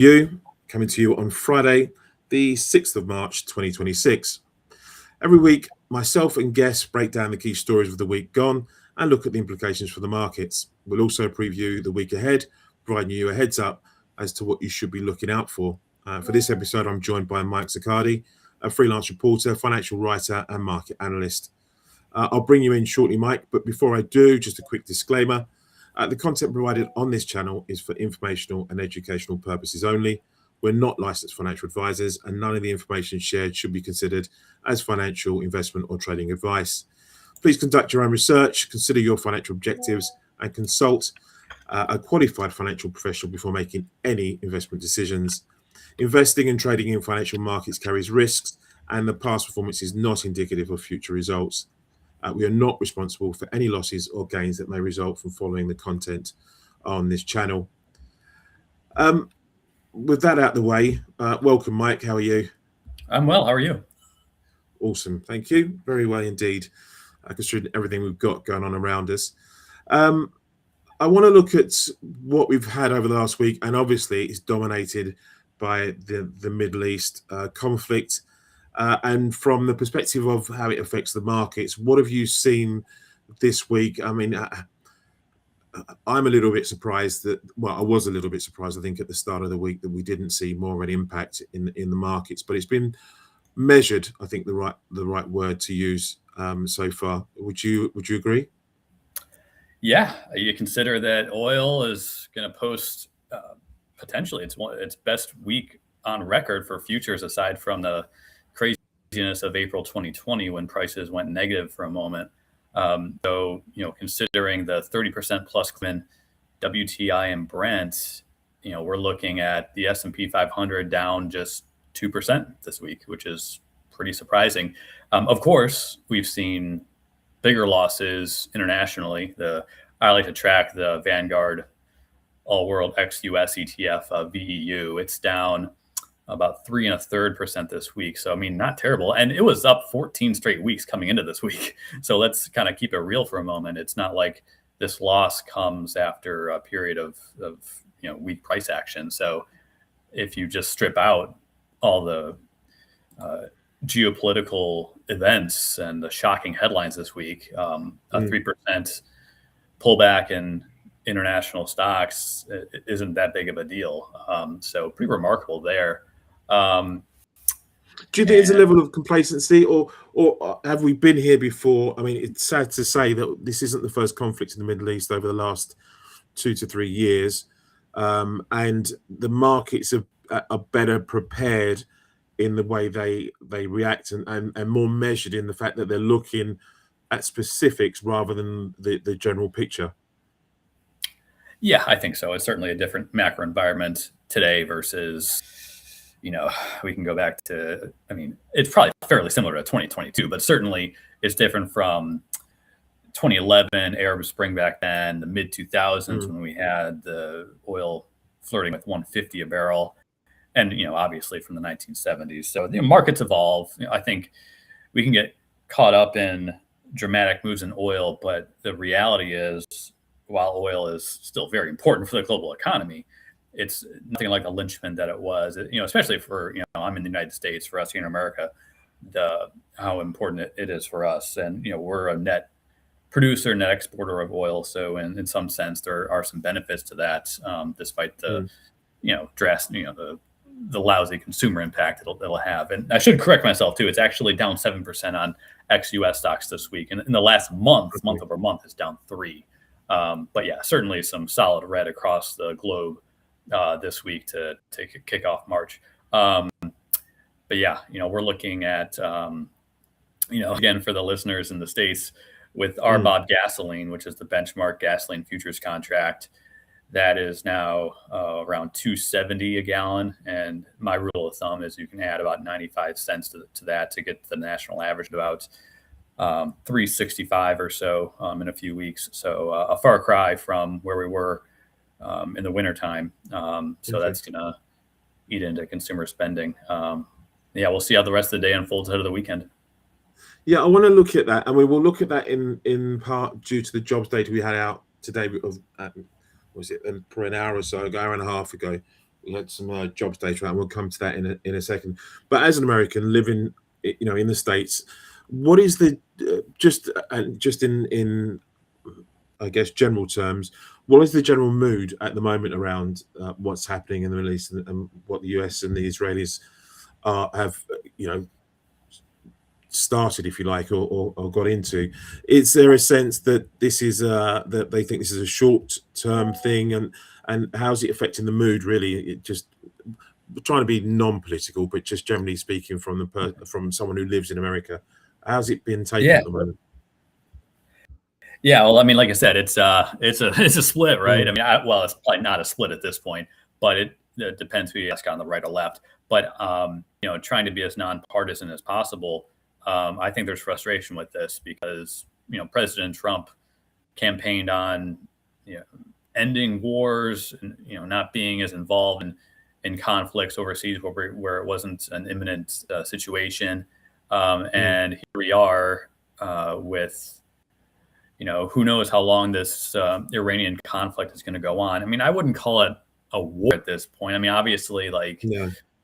You coming to you on Friday, the 6th of March 2026. Every week, myself and guests break down the key stories of the week gone and look at the implications for the markets. We'll also preview the week ahead, providing you a heads up as to what you should be looking out for. For this episode, I'm joined by Mike Zaccardi, a freelance reporter, financial writer, and market analyst. I'll bring you in shortly, Mike, but before I do, just a quick disclaimer. The content provided on this channel is for informational and educational purposes only. We're not licensed financial advisors, and none of the information shared should be considered as financial, investment, or trading advice. Please conduct your own research, consider your financial objectives, and consult a qualified financial professional before making any investment decisions. Investing and trading in financial markets carries risks, and the past performance is not indicative of future results. We are not responsible for any losses or gains that may result from following the content on this channel. With that out of the way, welcome, Mike. How are you? I'm well. How are you? Awesome. Thank you. Very well indeed, considering everything we've got going on around us. I want to look at what we've had over the last week, and obviously it's dominated by the Middle East conflict. And from the perspective of how it affects the markets, what have you seen this week? I mean, I'm a little bit surprised I was a little bit surprised, I think, at the start of the week that we didn't see more of an impact in the markets, but it's been measured, I think, the right word to use so far. Would you agree? Yeah, you consider that oil is going to post potentially its best week on record for futures, aside from the craziness of April 2020 when prices went negative for a moment. So, considering the 30% plus in WTI and Brent, we're looking at the S&P 500 down just 2% this week, which is pretty surprising. Of course, we've seen bigger losses internationally. I like to track the Vanguard All World ex-US ETF, VEU. It's down about 3.33% this week. So, I mean, not terrible. And it was up 14 straight weeks coming into this week. So let's kind of keep it real for a moment. It's not like this loss comes after a period of weak price action. So if you just strip out all the geopolitical events and the shocking headlines this week, a 3% pullback in international stocks isn't that big of a deal. So pretty remarkable there. Do you think there's a level of complacency, or have we been here before? I mean, it's sad to say that this isn't the first conflict in the Middle East over the last 2 to 3 years, and the markets are better prepared in the way they react and more measured in the fact that they're looking at specifics rather than the general picture. Yeah, I think so. It's certainly a different macro environment today versus, we can go back to, it's probably fairly similar to 2022, but certainly it's different from 2011, Arab Spring back then, the mid 2000s when we had the oil flirting with 150 a barrel, and, obviously from the 1970s. So the markets evolve. I think we can get caught up in dramatic moves in oil, but the reality is, while oil is still very important for the global economy, it's nothing like the linchpin that it was, especially for, I'm in the United States, for us here in America, how important it is for us. And, we're a net producer, net exporter of oil. So in some sense, there are some benefits to that, despite the, the lousy consumer impact it'll have. And I should correct myself too. It's actually down 7% on ex-US stocks this week. And in the last month over month, it's down 3%. But yeah, certainly some solid red across the globe this week to kick off March. But yeah, we're looking at, again, for the listeners in the States, with RBOB gasoline, which is the benchmark gasoline futures contract, that is now around $2.70 a gallon. And my rule of thumb is you can add about 95 cents to that to get the national average to about $3.65 or so in a few weeks. So a far cry from where we were in the wintertime. So that's going to eat into consumer spending. We'll see how the rest of the day unfolds ahead of the weekend. Yeah, I want to look at that, and we will look at that in part due to the jobs data we had out today of was it for an hour or so ago, hour and a half ago, We had some jobs data out, and we'll come to that in a second. But as an American living, in the States, what is the just in I guess general terms, what is the general mood at the moment around what's happening in the Middle East, and what the US and the Israelis have started, if you like, or got into? Is there a sense that this is that they think this is a short-term thing, and how's it affecting the mood? Really, it just trying to be non-political, but just generally speaking, from someone who lives in America, how's it been taken at the moment? Yeah, well, I mean, like I said, it's a split, right? I mean, well, it's probably not a split at this point, but it depends who you ask on the right or left. But trying to be as nonpartisan as possible. I think there's frustration with this because President Trump campaigned on ending wars and not being as involved in conflicts overseas where it wasn't an imminent situation, and here we are with who knows how long this Iranian conflict is going to go on. I mean, I wouldn't call it a war at this point. I mean, obviously,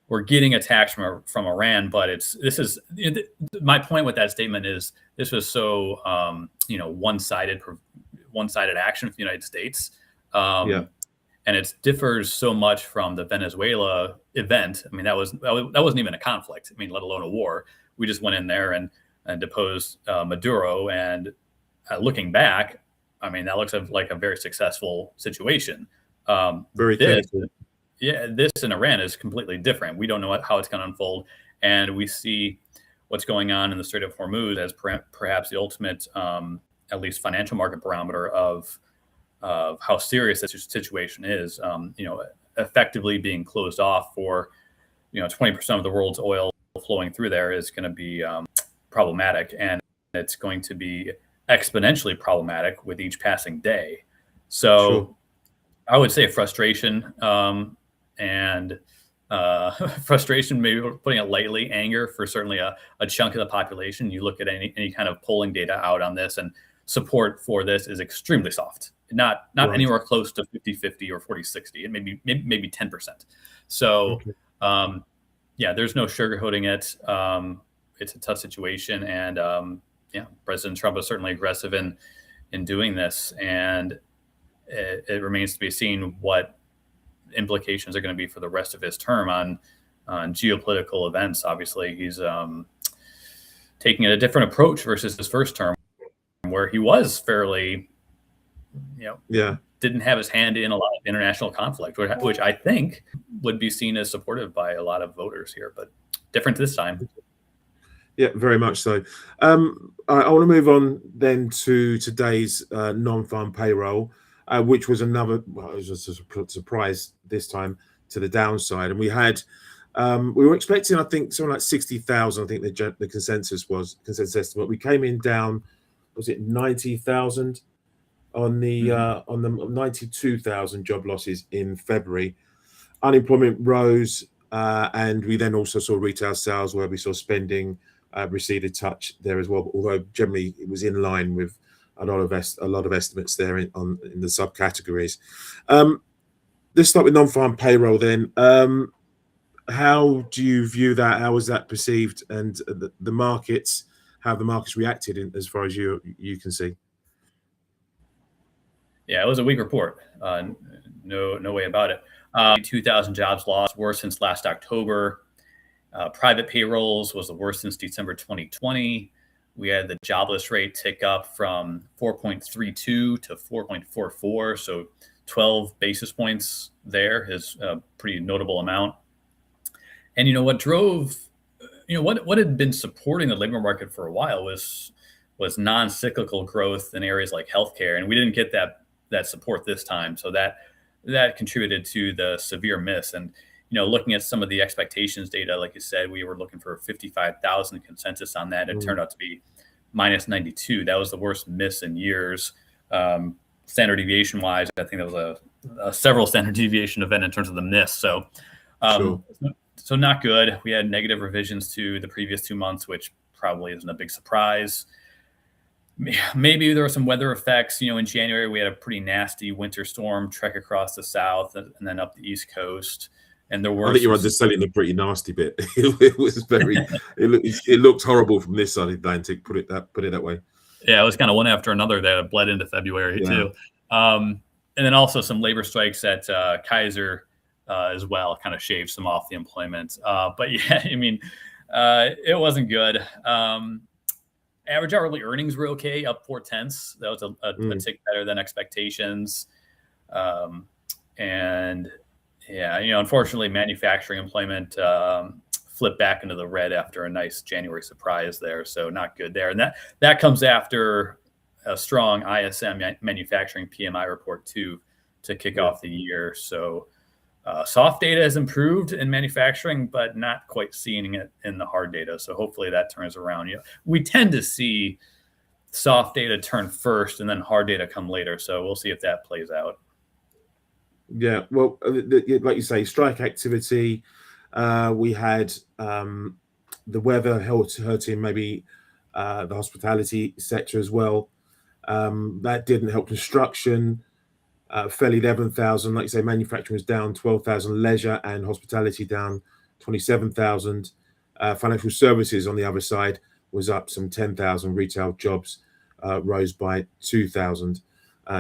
we're getting attacks from Iran, but my point with that statement is this was so one-sided action from the United States, and it differs so much from the Venezuela event. I mean, that wasn't even a conflict. I mean, let alone a war. We just went in there and deposed Maduro, and looking back, I mean, that looks like a very successful situation. Very technical. This in Iran is completely different. We don't know how it's going to unfold, and we see what's going on in the Strait of Hormuz as perhaps the ultimate, at least financial market barometer of how serious this situation is. Effectively being closed off for 20% of the world's oil flowing through there is going to be problematic, and it's going to be exponentially problematic with each passing day. So sure. I would say frustration, and frustration, maybe putting it lightly, anger for certainly a chunk of the population. You look at any kind of polling data out on this, and support for this is extremely soft, not right. Anywhere close to 50-50 or 40-60, and maybe 10%. So there's no sugarcoating it. It's a tough situation, and President Trump is certainly aggressive in doing this, and it remains to be seen what implications are going to be for the rest of his term on geopolitical events. Obviously, he's taking a different approach versus his first term, where he was fairly, didn't have his hand in a lot of international conflict, which I think would be seen as supportive by a lot of voters here, but different this time. Yeah, very much so. I want to move on then to today's non-farm payroll, which was it was a surprise this time to the downside. And we were expecting, I think, something like 60,000. I think the consensus estimate. We came in down, was it 90,000 on the 92,000 job losses in February. Unemployment rose, and we then also saw retail sales where we saw spending receded touch there as well, although generally it was in line with a lot of estimates there in the subcategories. Let's start with non-farm payroll then. How do you view that? How was that perceived, and the markets? How the markets reacted as far as you can see? Yeah, it was a weak report. No way about it. 2,000 jobs lost, worse since last October. Private payrolls was the worst since December 2020. We had the jobless rate tick up from 4.32 to 4.44. So 12 basis points there is a pretty notable amount. And what drove, what had been supporting the labor market for a while was non-cyclical growth in areas like healthcare. And we didn't get that support this time. So that contributed to the severe miss. And looking at some of the expectations data, like you said, we were looking for 55,000 consensus on that. It turned out to be minus 92. That was the worst miss in years. Standard deviation wise, I think that was a several standard deviation event in terms of the miss. So, sure. So not good. We had negative revisions to the previous 2 months, which probably isn't a big surprise. Maybe there were some weather effects. In January, we had a pretty nasty winter storm trek across the south and then up the East Coast. and there I were think you're some. underselling the pretty nasty bit. It was very. It looked horrible from this side of the Atlantic. Put it that way. Yeah, it was kind of one after another that bled into February too. And then also some labor strikes at Kaiser as well, kind of shaved some off the employment. But yeah, I mean, it wasn't good. Average hourly earnings were okay, up 0.4. That was a tick better than expectations. And yeah, unfortunately, manufacturing employment flipped back into the red after a nice January surprise there. So not good there. And that comes after a strong ISM manufacturing PMI report too to kick off the year. So soft data has improved in manufacturing, but not quite seeing it in the hard data. So hopefully that turns around. We tend to see soft data turn first and then hard data come later. So we'll see if that plays out. Yeah, well, like you say, strike activity. We had the weather hurting maybe the hospitality sector as well. That didn't help construction. Fell 11,000. Like you say, manufacturing was down 12,000. Leisure and hospitality down 27,000. Financial services on the other side was up some 10,000. Retail jobs rose by 2,000.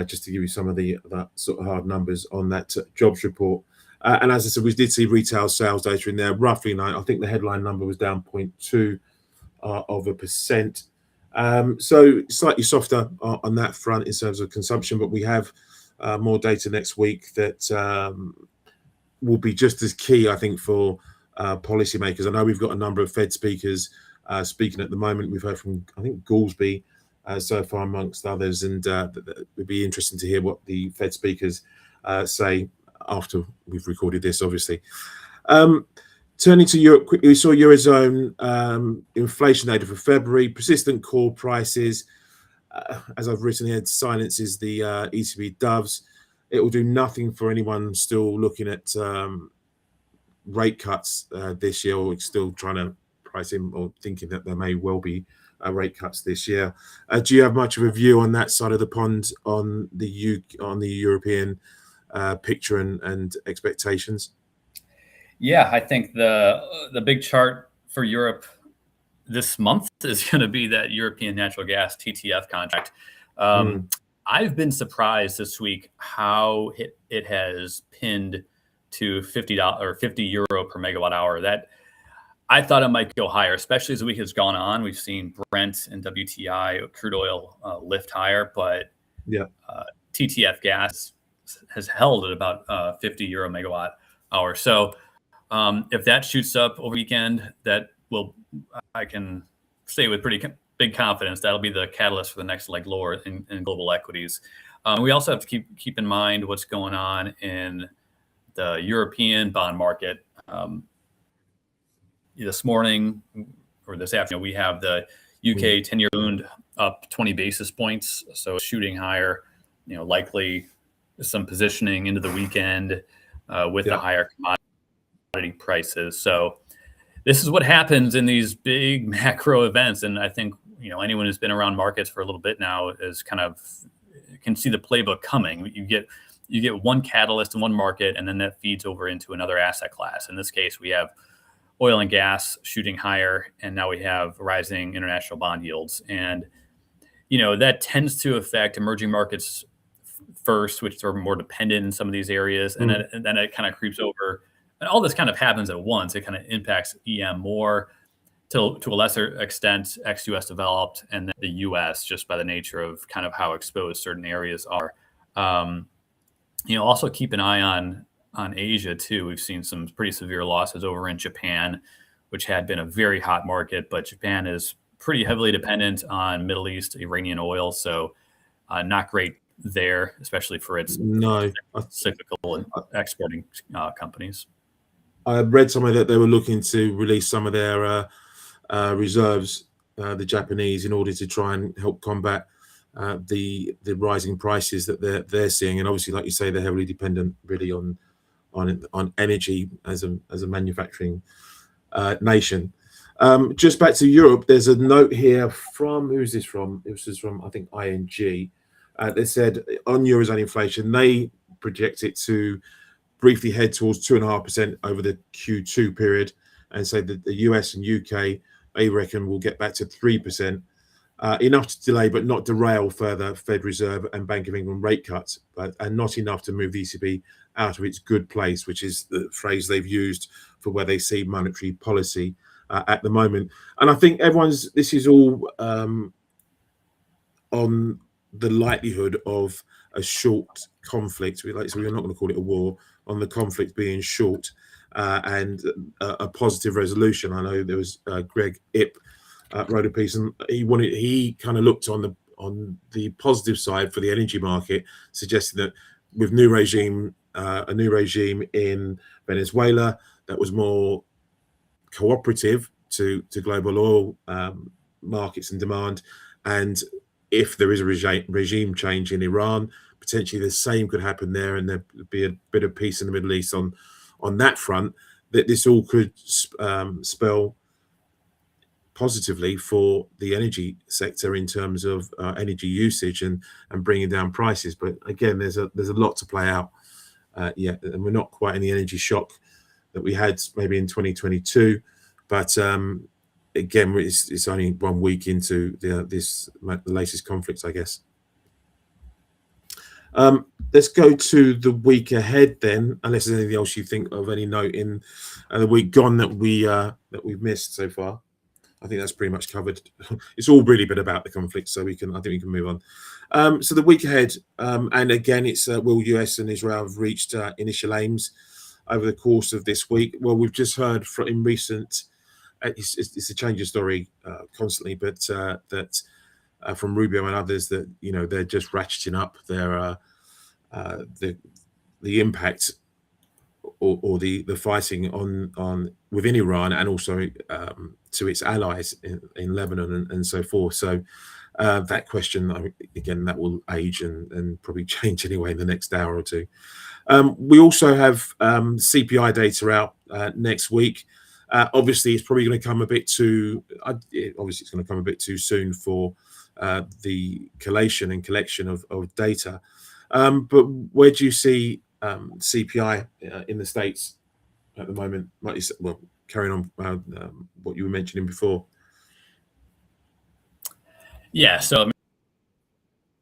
Just to give you some of the sort of hard numbers on that jobs report. And as I said, we did see retail sales data in there, roughly 9. I think the headline number was down 0.2%. So slightly softer on that front in terms of consumption, but we have more data next week that will be just as key, I think, for policymakers. I know we've got a number of Fed speakers speaking at the moment. We've heard from, I think, Goolsbee so far, amongst others, and it would be interesting to hear what the Fed speakers say after we've recorded this, obviously. Turning to Europe quickly, we saw Eurozone inflation data for February, persistent core prices. As I've written here, silences the ECB doves. It will do nothing for anyone still looking at rate cuts this year, or still trying to price in or thinking that there may well be rate cuts this year. Do you have much of a view on that side of the pond on the European picture and expectations? Yeah, I think the big chart for Europe this month is going to be that European natural gas TTF contract. I've been surprised this week how it has pinned to $50 or €50 per megawatt hour. That I thought it might go higher, especially as the week has gone on. We've seen Brent and WTI crude oil lift higher, but TTF gas has held at about €50 megawatt hour. So if that shoots up over the weekend, that will, I can say with pretty big confidence, that'll be the catalyst for the next leg lower in global equities. We also have to keep in mind what's going on in the European bond market. This morning or this afternoon, we have the UK 10-year Bund up 20 basis points, so shooting higher. Likely some positioning into the weekend with the higher commodity prices. So this is what happens in these big macro events, and I think anyone who's been around markets for a little bit now is can see the playbook coming. You get one catalyst in one market, and then that feeds over into another asset class. In this case, we have oil and gas shooting higher, and now we have rising international bond yields. And, that tends to affect emerging markets first, which are more dependent in some of these areas. And then it kind of creeps over. And all this kind of happens at once. It kind of impacts EM more to a lesser extent, ex-US developed, and then the US just by the nature of kind of how exposed certain areas are. Also keep an eye on Asia too. We've seen some pretty severe losses over in Japan, which had been a very hot market, but Japan is pretty heavily dependent on Middle East Iranian oil. So not great there, especially for its cyclical and exporting companies. I read somewhere that they were looking to release some of their reserves, the Japanese, in order to try and help combat the rising prices that they're seeing. And obviously, like you say, they're heavily dependent really on energy as a manufacturing nation. Just back to Europe, there's a note here from, who's this from? This is from, I think, ING. They said on Eurozone inflation, they project it to briefly head towards 2.5% over the Q2 period, and say that the US and UK, they reckon, will get back to 3%. Enough to delay but not derail further Fed Reserve and Bank of England rate cuts, and not enough to move the ECB out of its good place, which is the phrase they've used for where they see monetary policy at the moment. And I think this is all on the likelihood of a short conflict. So we're not going to call it a war, on the conflict being short, and a positive resolution. I know there was Greg Ip wrote a piece, and he kind of looked on the positive side for the energy market, suggesting that with a new regime in Venezuela that was more cooperative to global oil markets and demand, and if there is a regime change in Iran, potentially the same could happen there, and there'd be a bit of peace in the Middle East on that front, that this all could spell positively for the energy sector in terms of energy usage and bringing down prices. But again, there's a lot to play out yet, and we're not quite in the energy shock that we had maybe in 2022. But again, it's only 1 week into the latest conflicts, I guess. Let's go to the week ahead then, unless there's anything else you think of any note in the week gone that we've missed so far. I think that's pretty much covered. It's all really been about the conflict, so I think we can move on. So the week ahead, and again, it's will US and Israel have reached initial aims over the course of this week? Well, we've just heard in recent. It's a change of story constantly, but that from Rubio and others that they're just ratcheting up their the impact or the fighting on within Iran, and also to its allies in Lebanon and so forth. So that question, again, that will age and probably change anyway in the next hour or two. We also have CPI data out next week. Obviously, it's probably going to come a bit too. Obviously, it's going to come a bit too soon for the collation and collection of data. But where do you see CPI in the States at the moment? Well, carrying on what you were mentioning before. Yeah, so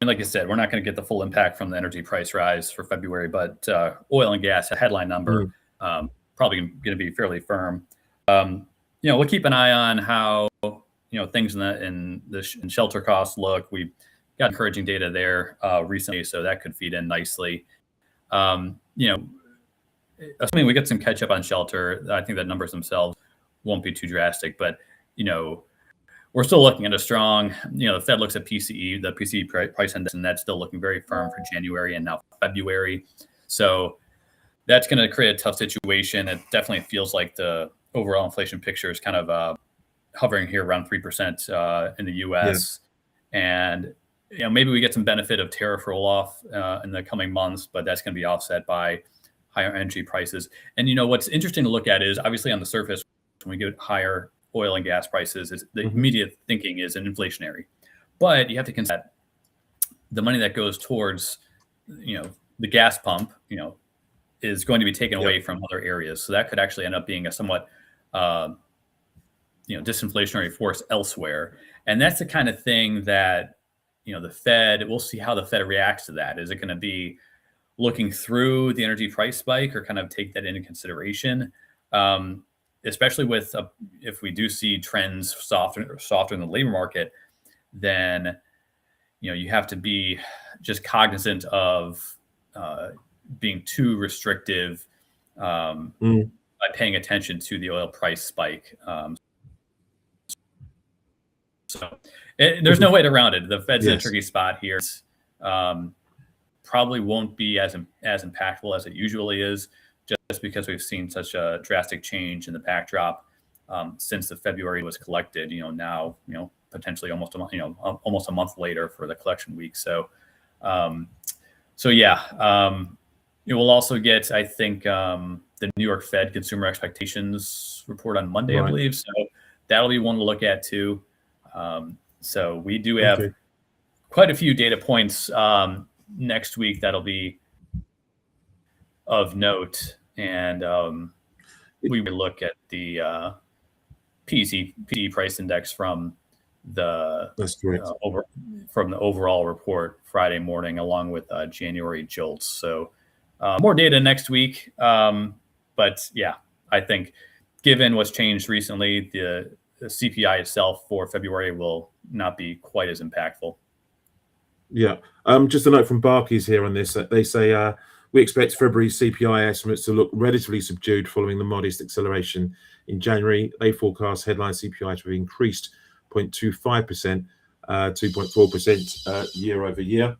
like I said, we're not going to get the full impact from the energy price rise for February, but oil and gas, a headline number, probably going to be fairly firm. We'll keep an eye on how things in shelter costs look. We got encouraging data there recently, so that could feed in nicely. Assuming we get some catch up on shelter, I think the numbers themselves won't be too drastic, but we're still looking at a strong, the Fed looks at PCE, the PCE price index, and that's still looking very firm for January and now February. So that's going to create a tough situation. It definitely feels like the overall inflation picture is kind of hovering here around 3% in the US. Yeah. And maybe we get some benefit of tariff roll off in the coming months, but that's going to be offset by higher energy prices. And what's interesting to look at is, obviously on the surface, when we get higher oil and gas prices, the immediate thinking is an inflationary. But you have to consider that the money that goes towards the gas pump is going to be taken away from other areas. So that could actually end up being a somewhat disinflationary force elsewhere. And that's the kind of thing that the Fed, we'll see how the Fed reacts to that. Is it going to be looking through the energy price spike, or kind of take that into consideration? Especially with if we do see trends softer in the labor market, then you have to be just cognizant of being too restrictive by paying attention to the oil price spike. So there's no way around it. The Fed's in a tricky spot here. Probably won't be as impactful as it usually is, just because we've seen such a drastic change in the backdrop since the February was collected. Now potentially almost a month later for the collection week. So we'll also get, I think, the New York Fed consumer expectations report on Monday, I believe. So that'll be one to look at too. So we do have quite a few data points next week that'll be of note. And we look at the PEC price index from the That's correct. from the overall report Friday morning, along with January jolts. So more data next week. But yeah, I think given what's changed recently, the CPI itself for February will not be quite as impactful. Yeah. Just a note from Barclays here on this. They say we expect February CPI estimates to look relatively subdued following the modest acceleration in January. They forecast headline CPI to have increased 0.25%, 2.4% year over year.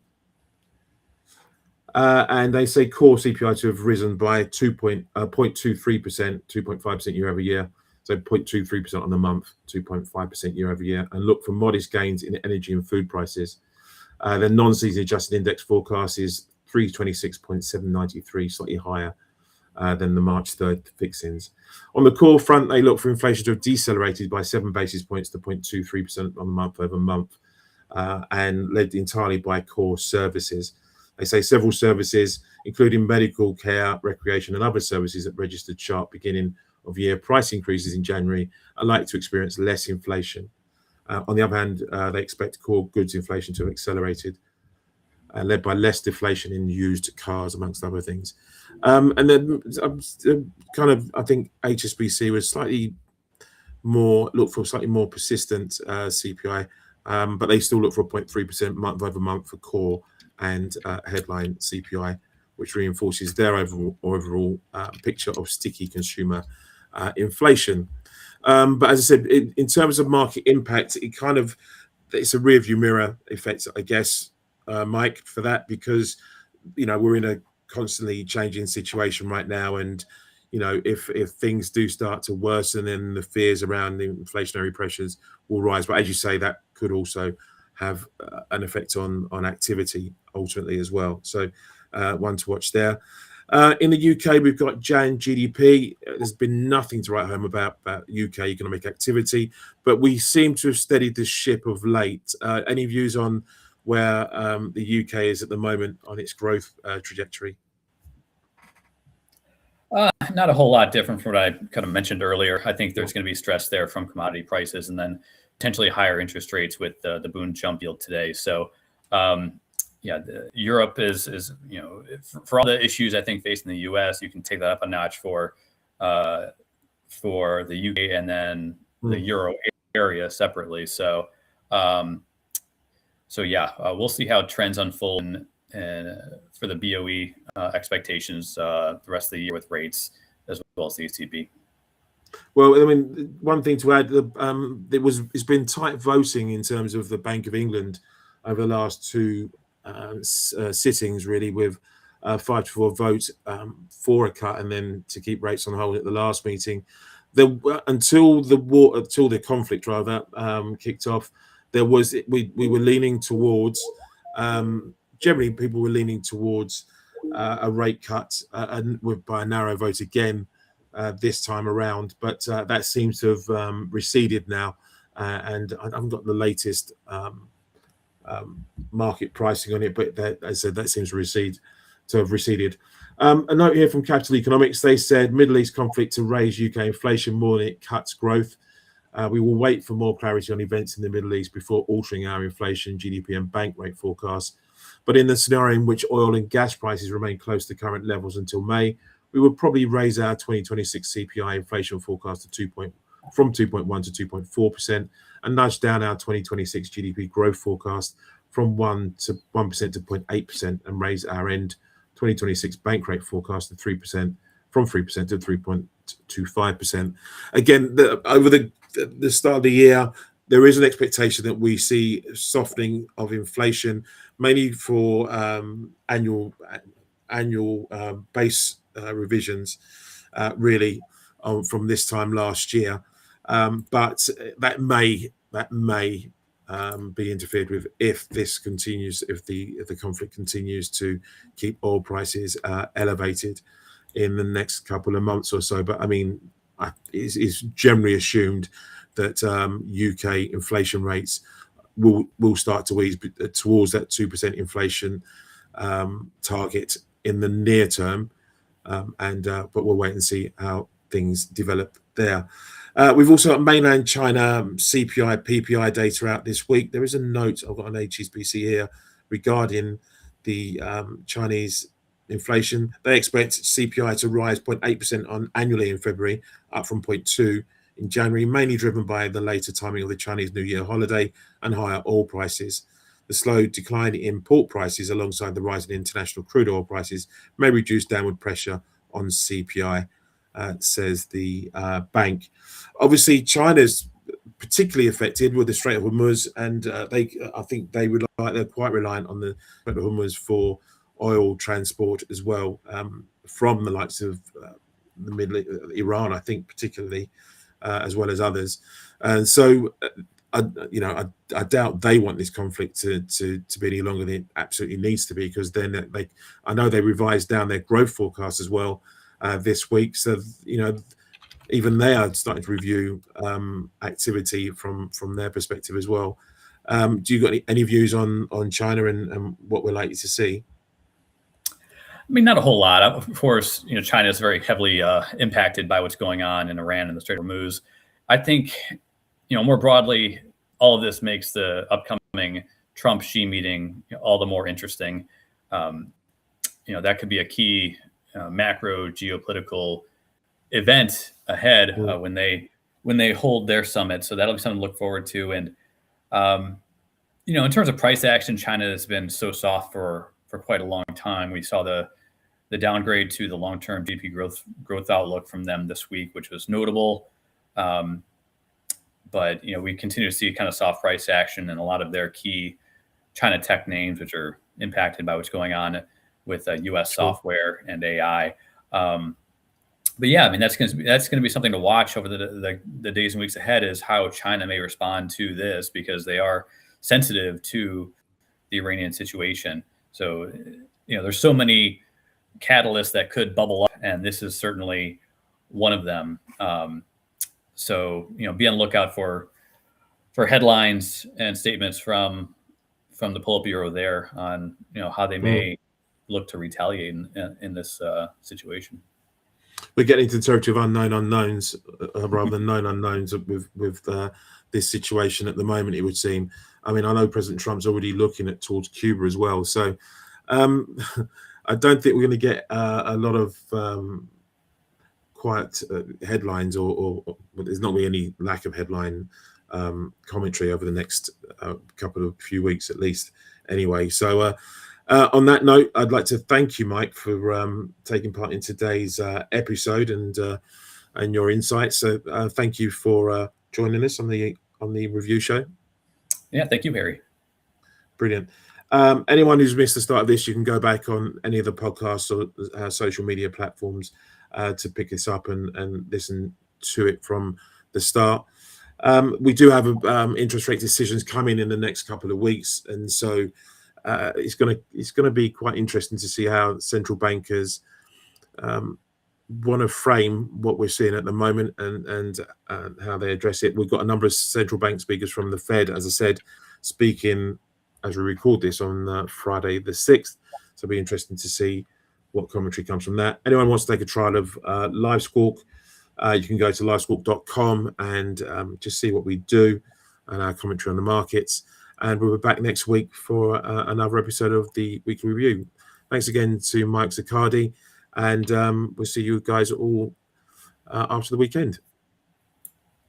And they say core CPI to have risen by 0.23%, 2.5% year over year. So 0.23% on the month, 2.5% year over year, and look for modest gains in energy and food prices. The non-season adjusted index forecast is 326.793, slightly higher than the March 3rd fixings. On the core front, they look for inflation to have decelerated by 7 basis points to 0.23% on the month over month, and led entirely by core services. They say several services, including medical care, recreation, and other services that registered sharp beginning of year price increases in January, are likely to experience less inflation. On the other hand, they expect core goods inflation to have accelerated, led by less deflation in used cars, amongst other things. And then kind of, I think HSBC was look for slightly more persistent CPI, but they still look for a 0.3% month over month for core and headline CPI, which reinforces their overall picture of sticky consumer inflation. But as I said, in terms of market impact, it's a rear view mirror effect, I guess, Mike, for that, because we're in a constantly changing situation right now, and if things do start to worsen, then the fears around the inflationary pressures will rise. But as you say, that could also have an effect on activity ultimately as well. So one to watch there. In the UK, we've got Jan GDP. There's been nothing to write home about UK economic activity, but we seem to have steadied the ship of late. Any views on where the UK is at the moment on its growth trajectory? Not a whole lot different from what I kind of mentioned earlier. I think there's going to be stress there from commodity prices, and then potentially higher interest rates with the Bund jump yield today. So Europe is for all the issues I think facing the US, you can take that up a notch for the UK and then the Euro area separately. So we'll see how trends unfold for the BOE expectations the rest of the year with rates as well as the ECB. Well, I mean, one thing to add, it's been tight voting in terms of the Bank of England over the last two sittings, really, with 5-4 votes for a cut, and then to keep rates on hold at the last meeting. Until the conflict kicked off, we were leaning towards generally people were leaning towards a rate cut by a narrow vote again this time around, but that seems to have receded now, and I haven't got the latest market pricing on it, but as I said, that seems to have receded. A note here from Capital Economics. They said Middle East conflict to raise UK inflation more than it cuts growth. We will wait for more clarity on events in the Middle East before altering our inflation, GDP and bank rate forecasts. But in the scenario in which oil and gas prices remain close to current levels until May, we would probably raise our 2026 CPI inflation forecast from 2.1 to 2.4%, and nudge down our 2026 GDP growth forecast from 1% to 0.8%, and raise our end 2026 bank rate forecast to 3% from 3% to 3.25%. Again, over the start of the year, there is an expectation that we see softening of inflation, mainly for annual base revisions, really, from this time last year. But that may be interfered with if this continues, if the conflict continues to keep oil prices elevated in the next couple of months or so. But I mean, it's generally assumed that UK inflation rates will start to ease towards that 2% inflation target in the near term. but we'll wait and see how things develop there. We've also got mainland China CPI, PPI data out this week. There is a note, I've got an HSBC here, regarding the Chinese inflation. They expect CPI to rise 0.8% annually in February, up from 0.2% in January, mainly driven by the later timing of the Chinese New Year holiday and higher oil prices. The slow decline in pork prices alongside the rise in international crude oil prices may reduce downward pressure on CPI, says the bank. Obviously, China's particularly affected with the Strait of Hormuz, and I think they're quite reliant on the Strait of Hormuz for oil transport as well, from the likes of the Middle East, Iran, I think particularly, as well as others. And so, I doubt they want this conflict to be any longer than it absolutely needs to be, because then I know they revised down their growth forecast as well this week. So, even they are starting to review activity from their perspective as well. Do you got any views on China and what we're likely to see? I mean, not a whole lot. Of course, China is very heavily impacted by what's going on in Iran and the Strait of Hormuz. I think, more broadly, all of this makes the upcoming Trump-Xi meeting all the more interesting. That could be a key macro geopolitical event ahead when they hold their summit. So that'll be something to look forward to. And in terms of price action, China has been so soft for quite a long time. We saw the downgrade to the long-term GDP growth outlook from them this week, which was notable. But we continue to see kind of soft price action in a lot of their key China tech names, which are impacted by what's going on with U.S. software and AI. But yeah, I mean, that's going to be something to watch over the days and weeks ahead, is how China may respond to this, because they are sensitive to the Iranian situation. So, there's so many catalysts that could bubble up, and this is certainly one of them. So, be on the lookout for headlines and statements from the Politburo there on, how they may look to retaliate in this situation. We're getting into the territory of unknown unknowns rather than known unknowns with this situation at the moment, it would seem. I mean, I know President Trump's already looking towards Cuba as well. So I don't think we're going to get a lot of quiet headlines, or there's not going to be any lack of headline commentary over the next few weeks at least anyway. So on that note, I'd like to thank you, Mike, for taking part in today's episode and your insights. So thank you for joining us on the review show. Yeah, thank you, Harry. Brilliant. Anyone who's missed the start of this, you can go back on any of the podcasts or social media platforms to pick this up and listen to it from the start. We do have interest rate decisions coming in the next couple of weeks, and so it's going to be quite interesting to see how central bankers want to frame what we're seeing at the moment and how they address it. We've got a number of central bank speakers from the Fed, as I said, speaking as we record this on Friday the 6th. So it'll be interesting to see what commentary comes from that. Anyone wants to take a trial of LiveSquawk, you can go to livesquawk.com and just see what we do and our commentary on the markets. And we'll be back next week for another episode of the Weekly Review. Thanks again to Mike Zaccardi, and we'll see you guys all after the weekend.